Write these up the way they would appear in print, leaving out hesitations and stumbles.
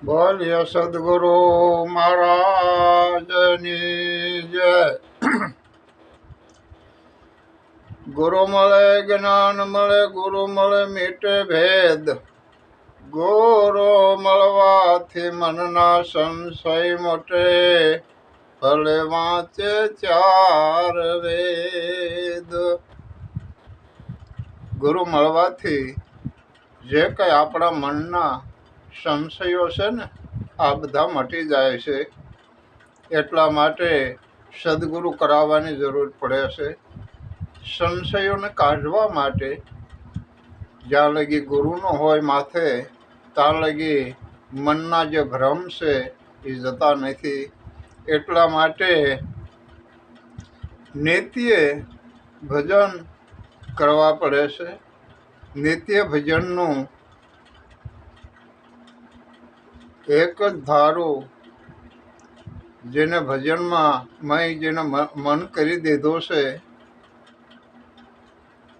બોલ્ય સદગુરુ મહારાજની જય. ગુરુ મળે જ્ઞાન મળે, ગુરુ મળે મીટે ભેદ. ગુરુ મળવાથી મનના સંશય મોટે, ભલે વાંચે ચાર વેદ. ગુરુ મળવાથી જે કઈ આપણા મનના સંશયો છે ને, આ બધા મટી જાય છે. એટલા માટે સદગુરુ કરાવવાની જરૂર પડે છે. સંશયોને કાઢવા માટે જ્યાં લગી ગુરુનો હોય માથે, ત્યાં લગી મનના જે ભ્રમ છે એ જતા નથી. એટલા માટે નિત્ય ભજન કરવા પડે છે. નિત્ય ભજનનું એક જ ધારું, જેને ભજનમાં જેને મન કરી દીધું છે,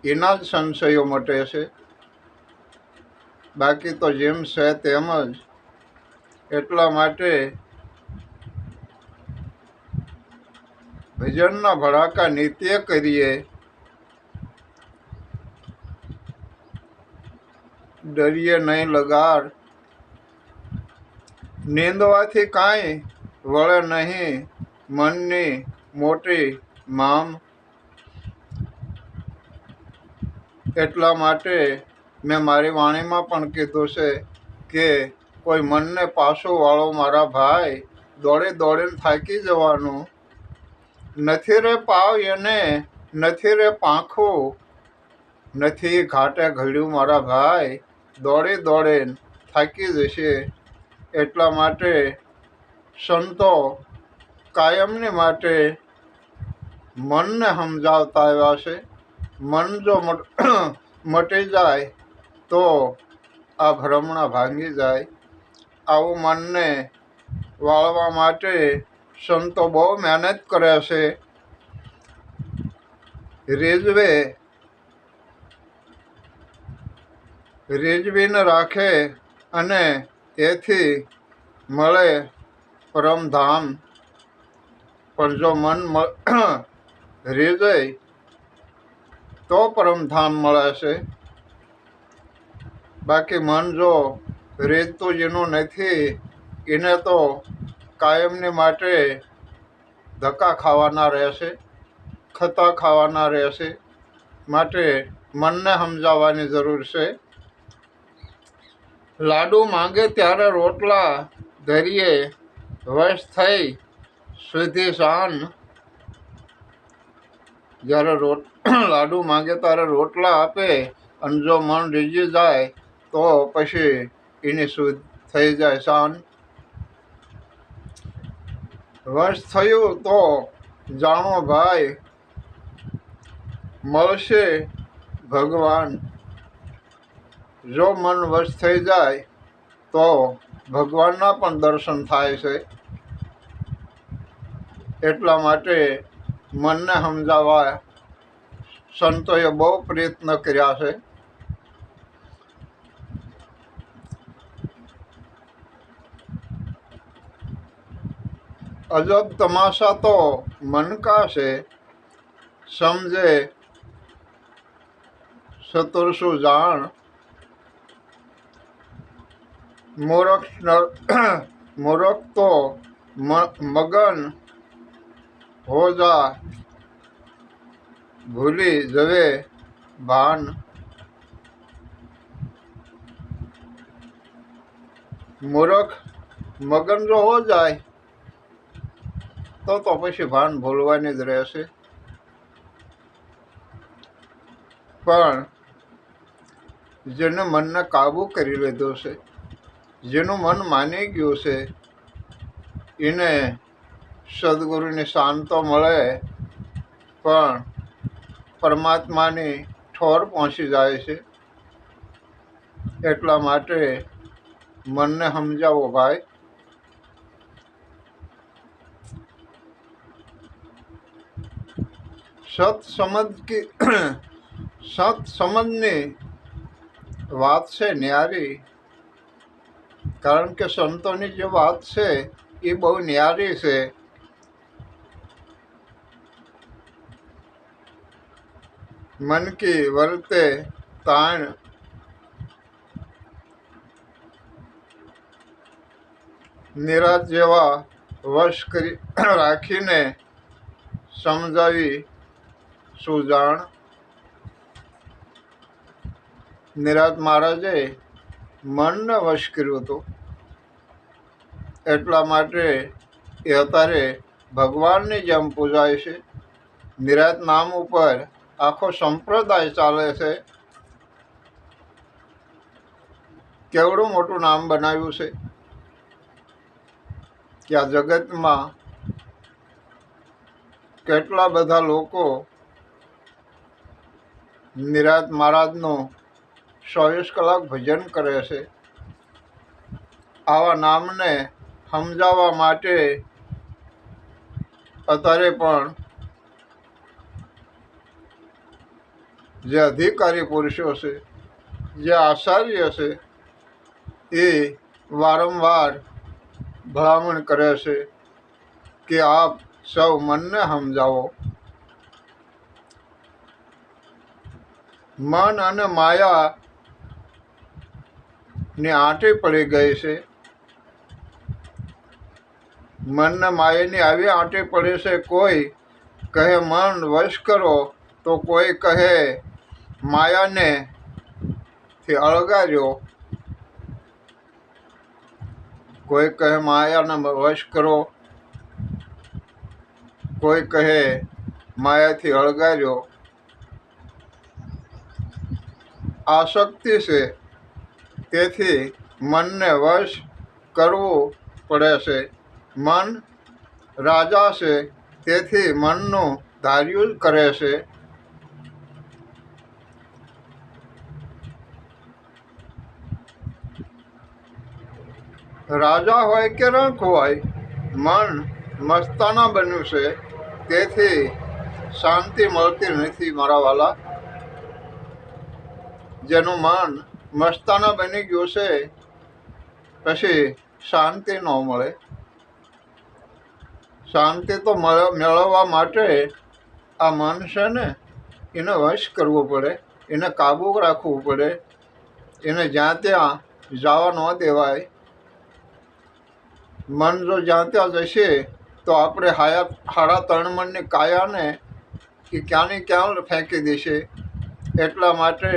એના જ સંશયો મટે છે. બાકી તો જેમ છે તેમ જ. એટલા માટે ભજનના ભડાકા નિત્ય કરીએ, ડરીએ નહીં લગાર. નીંદવાથી કાંઈ વળે નહીં, મનની મોટી મામ. એટલા માટે મેં મારી વાણીમાં પણ કીધું છે કે કોઈ મનને પાછું વાળો મારા ભાઈ, દોડી દોડીને થાકી જવાનું. નથી રે પાવ એને, નથી રે પાંખું, નથી ઘાટે ઘડ્યું મારા ભાઈ, દોડી દોડીને થાકી જશે. એટલા માટે સંતો કાયમની માટે મનને સમજાવતા આવ્યા છે. મન જો મટી જાય તો આ ભ્રમણા ભાંગી જાય. આવું મનને વાળવા માટે સંતો બહુ મહેનત કરે છે. રીઝવીને રાખે અને એથી મળે પરમધામ. પણ જો મન રીઝે તો પરમધામ મળે છે. બાકી મન જો રીઝતું જેનું નથી, એને તો કાયમની માટે ધક્કા ખાવાના રહેશે, ખતા ખાવાના રહેશે. માટે મનને સમજાવવાની જરૂર છે. લાડુ માંગે ત્યારે રોટલા ધરીએ, વશ થઈ સુધી શાન. જ્યારે લાડુ માંગે ત્યારે રોટલા આપે, અને જો મન રીઝી જાય તો પછી એની શુદ્ધ થઈ જાય શાન. વશ થયું તો જાણો ભાઈ, મળશે ભગવાન. જો મન વશ થઈ જાય તો ભગવાનના પણ દર્શન થાય છે. એટલા માટે મનને સમજાવવા સંતોએ બહુ પ્રયત્ન કર્યા છે. અજબ તમાશા તો મન કા છે, સમજે ચતુર્સુ જાણ. મૂરખ તો મગન હો જા, ભૂલી જવે ભાન. મૂરખ મગન જો હો જાય તો પછી ભાન ભૂલવાની જ રહેશે. પણ જેને મનને કાબુ કરી લીધો છે, જેનું મન માની ગયું છે, એને સદગુરુની શાંતો મળે, પણ પરમાત્માની ઠોર પહોંચી જાય છે. એટલા માટે મનને સમજાવો ભાઈ. સત સમજની વાત છે ન્યારી. કારણ કે સંતોની જે વાત છે એ બહુ ન્યારી છે. મન કી વર્તે તાણ નિરાત જેવા વશ કરી રાખીને સમજાવી સુજાણ. નિરાત મહારાજે મનને વશ કર્યું હતું, એટલા માટે એ અત્યારે ભગવાનની જેમ પૂજાય છે. નિરાત નામ ઉપર આખો સંપ્રદાય ચાલે છે. કેવડું મોટું નામ બનાવ્યું છે કે આ જગતમાં કેટલા બધા લોકો નિરાત મહારાજનું 24 કલાક ભજન કરે છે. આવા નામને સમજાવવા માટે અત્યારે પણ જે અધિકારી પુરુષો છે, જે આચાર્ય છે, એ વારંવાર ભલામણ કરે છે કે આપ સૌ મનને સમજાવો. મન અને માયા ની આંટી પડી ગઈ છે. મનને માયાની આવી આંટી પડી છે, કોઈ કહે મન વશ કરો તો કોઈ કહે માયાને થી અળગાર્યો. કોઈ કહે માયાને વશ કરો, કોઈ કહે માયાથી અળગાર્યો. આસક્તિ છે, તેથી મનને વશ કરવું પડે છે. મન રાજા છે, તેથી મનનું ધાર્યું જ કરે છે. રાજા હોય કે રંક હોય, મન મસ્તાના બન્યું છે, તેથી શાંતિ મળતી નથી મારા વાલા. જેનું મન મસ્તાના બની ગયું છે, પછી શાંતિ ન મળે. શાંતિ તો મેળવવા માટે આ મન છે ને, એને વશ કરવું પડે, એને કાબુ રાખવું પડે, એને જ્યાં ત્યાં જવા ન દેવાય. મન જો જ્યાં ત્યાં જશે તો આપણે હાડા 3 મણની કાયાને એ ક્યાંની ક્યાં ફેંકી દેશે. એટલા માટે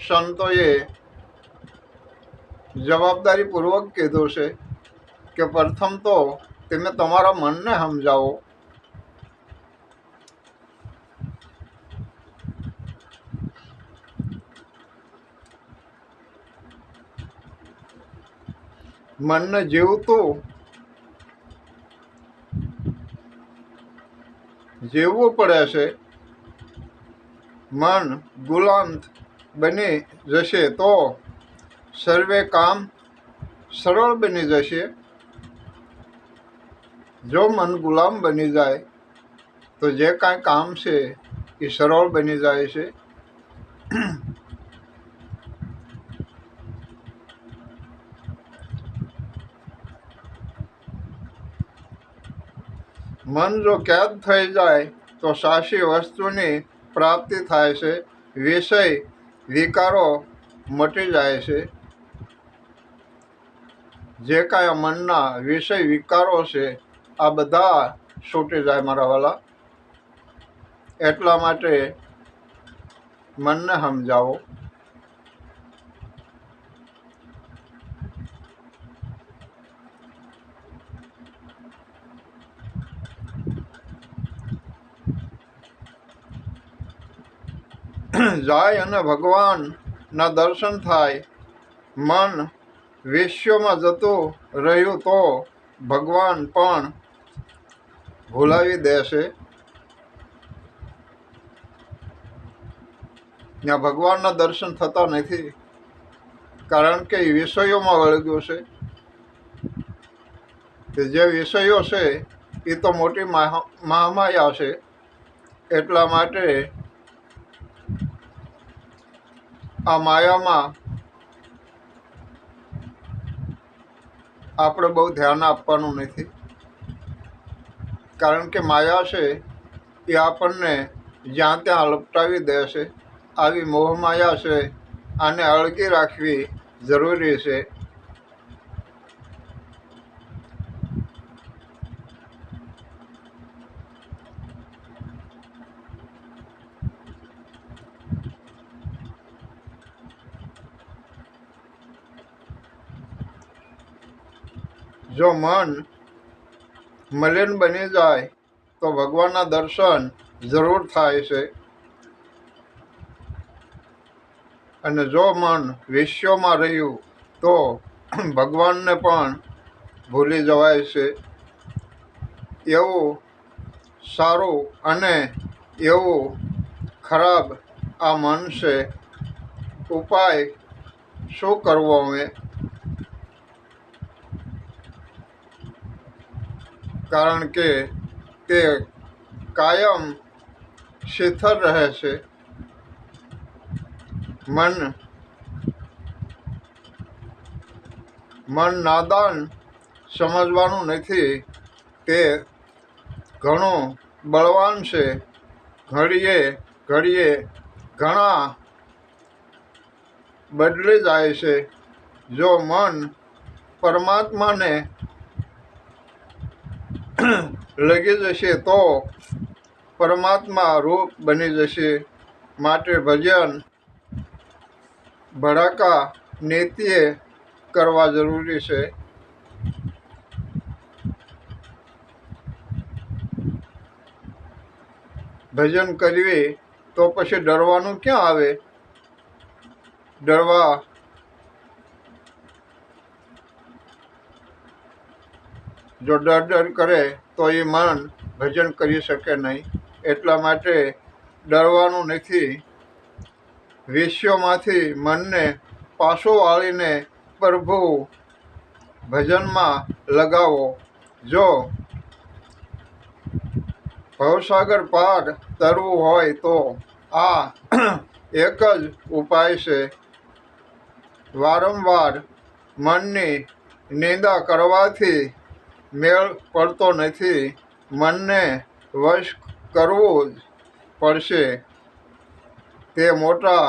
સંતોએ જવાબદારીપૂર્વક કીધું છે કે પ્રથમ તો તમે તમારા મનને સમજાવો. મનને જીવવું પડે છે. મન ગુલામ બની જશે તો સર્વે કામ સરળ બની જશે. જો મન ગુલામ બની જાય તો જે કાંઈ કામ છે એ સરળ બની જાય છે. મન જો કેદ થઈ જાય તો સાચી વસ્તુની પ્રાપ્તિ થાય છે. વિષય વિકારો મટી જાય છે. જે કાંઈ મનના વિષય વિકારો છે આ બધા છૂટી જાય મારા વાલા. એટલા માટે મનને સમજાવો. જાય અને ભગવાનના દર્શન થાય. મન વિશ્વમાં જતું રહ્યું તો ભગવાન પણ ભૂલાવી દેશે. ત્યાં ભગવાનના દર્શન થતા નથી, કારણ કે એ વિષયોમાં વળગ્યો છે. કે જે વિષયો છે એ તો મોટી મહામાયા છે. એટલા માટે આ માયામાં આપણે બહુ ધ્યાન આપવાનું નથી, કારણ કે માયા છે એ આપણને જ્યાં ત્યાં લપટાવી દે છે. આવી મોહમાયા છે, આને અળગી રાખવી જરૂરી છે. જો મન મલિન બની જાય તો ભગવાનના દર્શન જરૂર થાય છે, અને જો મન વિશ્વમાં રહ્યું તો ભગવાનને પણ ભૂલી જવાય છે. એવું સારું અને એવું ખરાબ આ મન છે. ઉપાય શું કરવો અમે? કારણ કે તે કાયમ શિથિલ રહે છે. મન નાદાન સમજવાનું નથી. તે ઘણું બળવાન છે. ઘડીએ ઘડીએ ઘણા બદલી જાય છે. જો મન પરમાત્માને લગી જશે તો પરમાત્મા રૂપ બની જશે. માટે ભજન ભડાકા નીતિએ કરવા જરૂરી છે. ભજન કરવી તો પછી ડરવાનું ક્યાં આવે? જો ડર કરે તો એ મન ભજન કરી શકે નહીં. એટલા માટે ડરવાનું નથી. વિશ્વમાંથી મનને પાછું વાળીને પ્રભુ ભજનમાં લગાવો. જો ભવસાગર પાર તરવું હોય તો આ એક જ ઉપાય છે. વારંવાર મનની નિંદા કરવાથી મેળ પડતો નથી. મનને વશ કરવું જ પડશે. તે મોટા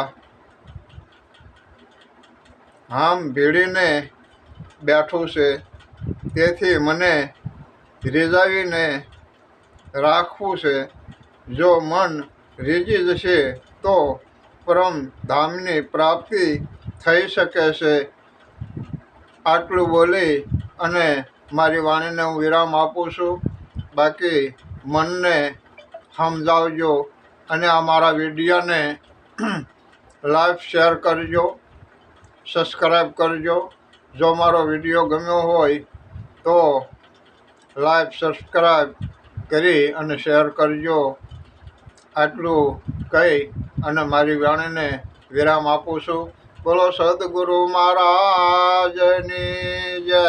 હામ ભીડીને બેઠું છે. તેથી મને રીઝાવીને રાખવું છે. જો મન રીઝી જશે તો પરમ ધામની પ્રાપ્તિ થઈ શકે છે. આટલું બોલી અને મારી વાણીને હું વિરામ આપું છું. બાકી મનને સમજાવજો અને આ મારા વિડીયોને લાઈક શેર કરજો, સબસ્ક્રાઈબ કરજો. જો મારો વિડીયો ગમ્યો હોય તો લાઈક સબસ્ક્રાઈબ કરી અને શેર કરજો. આટલું કહી અને મારી વાણીને વિરામ આપું છું. બોલો સદગુરુ મહારાજની જય.